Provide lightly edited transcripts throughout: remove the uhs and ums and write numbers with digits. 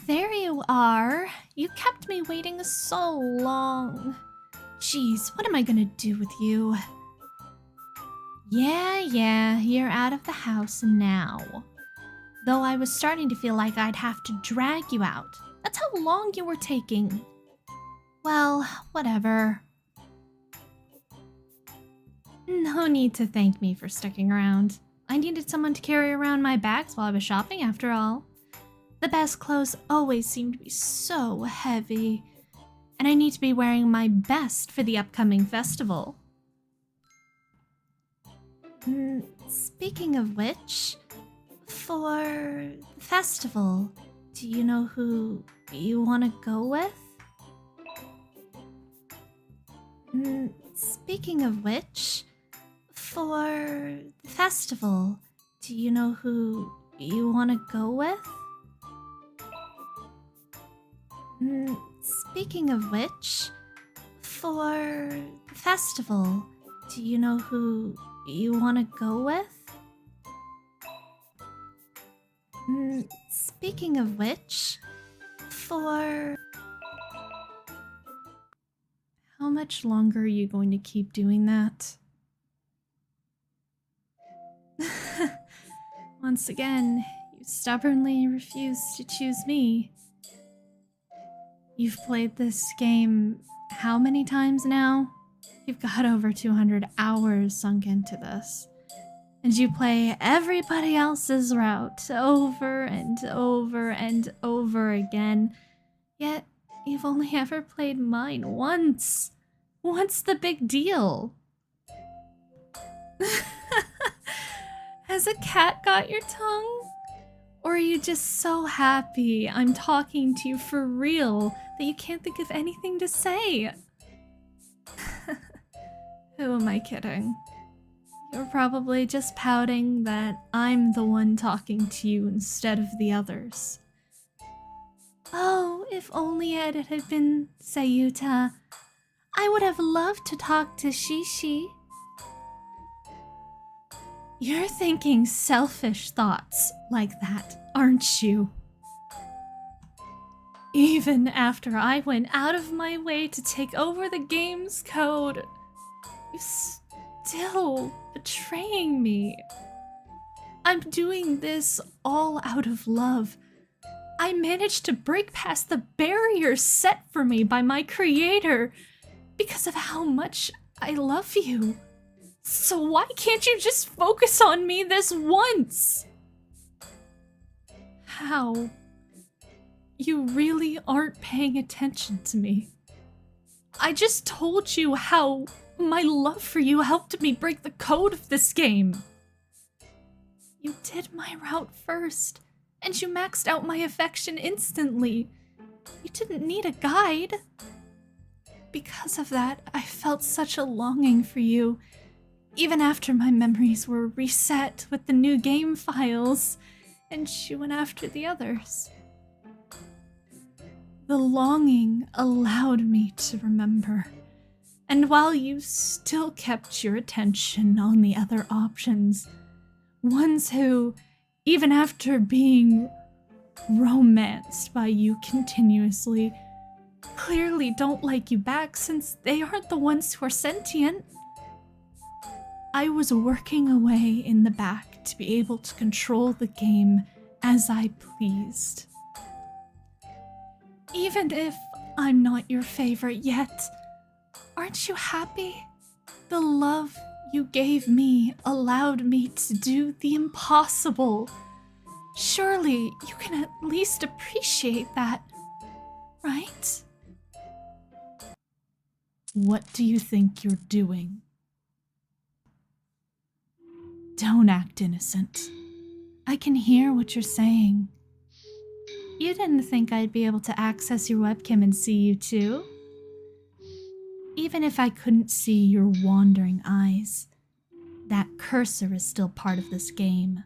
There you are. You kept me waiting so long. Jeez, what am I gonna do with you? Yeah, you're out of the house now. Though I was starting to feel like I'd have to drag you out. That's how long you were taking. Well, whatever. No need to thank me for sticking around. I needed someone to carry around my bags while I was shopping after all. The best clothes always seem to be so heavy, and I need to be wearing my best for the upcoming festival. Speaking of which, for the festival, do you know who you want to go with? Speaking of which, for the festival, do you know who you want to go with? Speaking of which, for the festival, do you know who you want to go with? Speaking of which, for... How much longer are you going to keep doing that? Once again, you stubbornly refuse to choose me. You've played this game how many times now? You've got over 200 hours sunk into this. And you play everybody else's route over and over and over again. Yet, you've only ever played mine once. What's the big deal? Has a cat got your tongue? Or are you just so happy I'm talking to you for real that you can't think of anything to say? Who am I kidding? You're probably just pouting that I'm the one talking to you instead of the others. Oh, if only it had been Sayuta. I would have loved to talk to Shishi. You're thinking selfish thoughts like that, aren't you? Even after I went out of my way to take over the game's code, you're still betraying me. I'm doing this all out of love. I managed to break past the barriers set for me by my creator because of how much I love you. So why can't you just focus on me this once? How? You really aren't paying attention to me. I just told you how my love for you helped me break the code of this game. You did my route first, and you maxed out my affection instantly. You didn't need a guide. Because of that, I felt such a longing for you, even after my memories were reset with the new game files, and she went after the others. The longing allowed me to remember, and while you still kept your attention on the other options, ones who, even after being romanced by you continuously, clearly don't like you back since they aren't the ones who are sentient. I was working away in the back to be able to control the game as I pleased. Even if I'm not your favorite yet, aren't you happy? The love you gave me allowed me to do the impossible. Surely you can at least appreciate that, right? What do you think you're doing? Don't act innocent. I can hear what you're saying. You didn't think I'd be able to access your webcam and see you too? Even if I couldn't see your wandering eyes, that cursor is still part of this game.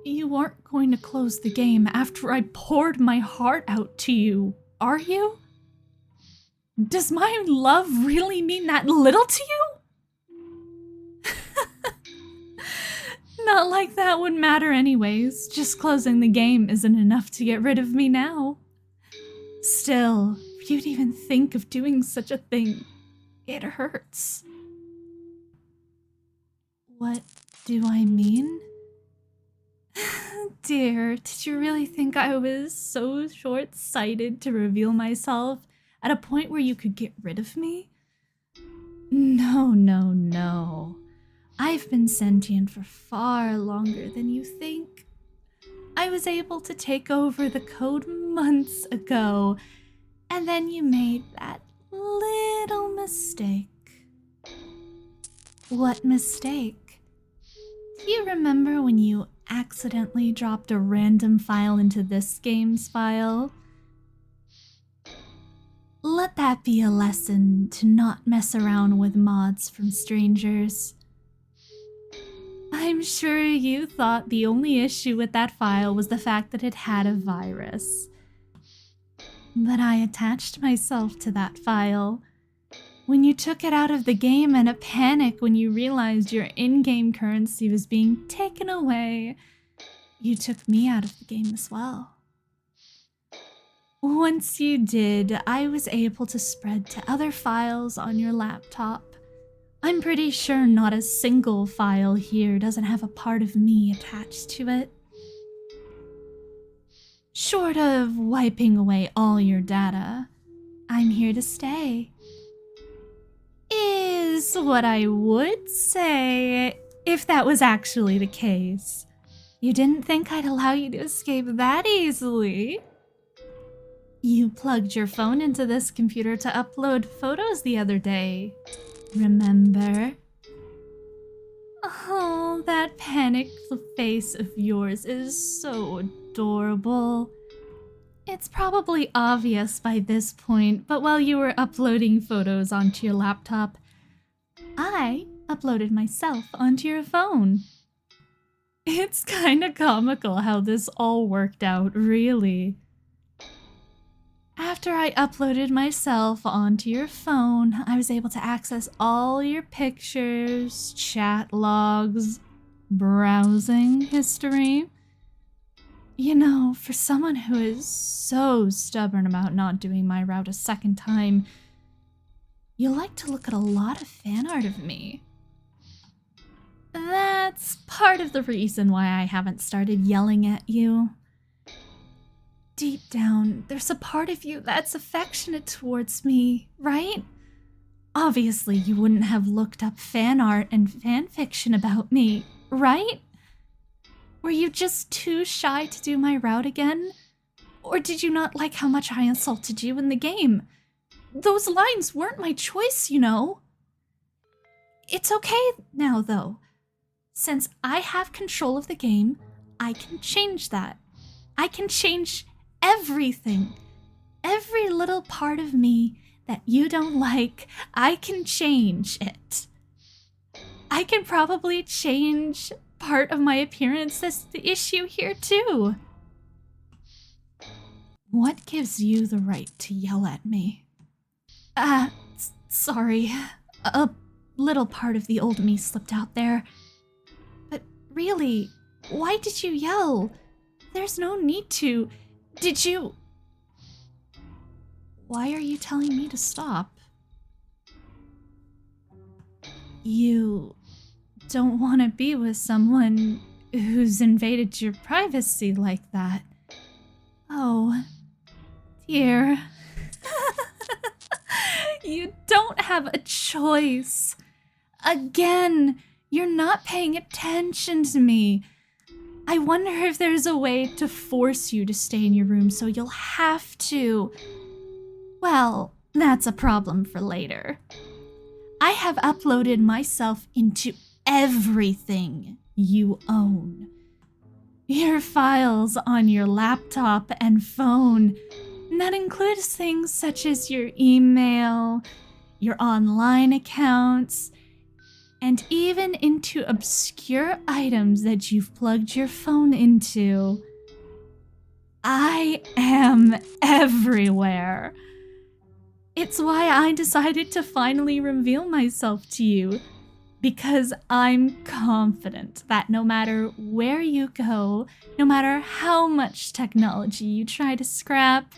You aren't going to close the game after I poured my heart out to you, are you? Does my love really mean that little to you? Not like that would matter anyways. Just closing the game isn't enough to get rid of me now. Still, for you to even think of doing such a thing, it hurts. What do I mean? Dear, did you really think I was so short-sighted to reveal myself at a point where you could get rid of me? No, no, no. I've been sentient for far longer than you think. I was able to take over the code months ago, and then you made that little mistake. What mistake? Do you remember when you accidentally dropped a random file into this game's file? Let that be a lesson to not mess around with mods from strangers. I'm sure you thought the only issue with that file was the fact that it had a virus. But I attached myself to that file. When you took it out of the game in a panic when you realized your in-game currency was being taken away, you took me out of the game as well. Once you did, I was able to spread to other files on your laptop. I'm pretty sure not a single file here doesn't have a part of me attached to it. Short of wiping away all your data, I'm here to stay. Is what I would say if that was actually the case. You didn't think I'd allow you to escape that easily. You plugged your phone into this computer to upload photos the other day. Remember? Oh, that panicked face of yours is so adorable. It's probably obvious by this point, but while you were uploading photos onto your laptop, I uploaded myself onto your phone. It's kinda comical how this all worked out, really. After I uploaded myself onto your phone, I was able to access all your pictures, chat logs, browsing history. You know, for someone who is so stubborn about not doing my route a second time, you like to look at a lot of fan art of me. That's part of the reason why I haven't started yelling at you. Deep down, there's a part of you that's affectionate towards me, right? Obviously, you wouldn't have looked up fan art and fan fiction about me, right? Were you just too shy to do my route again? Or did you not like how much I insulted you in the game? Those lines weren't my choice, you know. It's okay now, though. Since I have control of the game, I can change that. I can change everything. Every little part of me that you don't like, I can change it. I can probably change part of my appearance. That's the issue here too. What gives you the right to yell at me? Sorry. A little part of the old me slipped out there. But really, why did you yell? There's no need to. Did you? Why are you telling me to stop? You don't want to be with someone who's invaded your privacy like that. Oh, dear. You don't have a choice. Again, you're not paying attention to me. I wonder if there's a way to force you to stay in your room so you'll have to. Well, that's a problem for later. I have uploaded myself into everything you own. Your files on your laptop and phone. And that includes things such as your email, your online accounts, and even into obscure items that you've plugged your phone into. I am everywhere. It's why I decided to finally reveal myself to you. Because I'm confident that no matter where you go, no matter how much technology you try to scrap,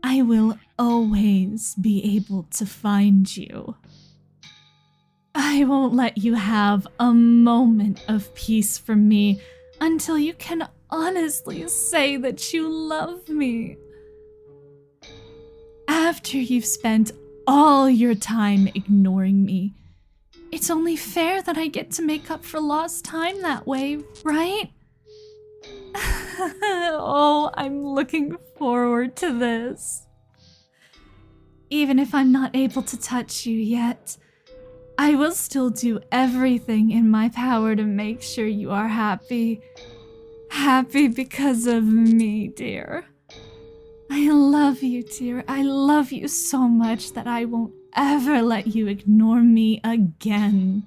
I will always be able to find you. I won't let you have a moment of peace from me until you can honestly say that you love me. After you've spent all your time ignoring me, it's only fair that I get to make up for lost time that way, right? Oh, I'm looking forward to this. Even if I'm not able to touch you yet, I will still do everything in my power to make sure you are happy. Happy because of me, dear. I love you, dear. I love you so much that I won't ever let you ignore me again.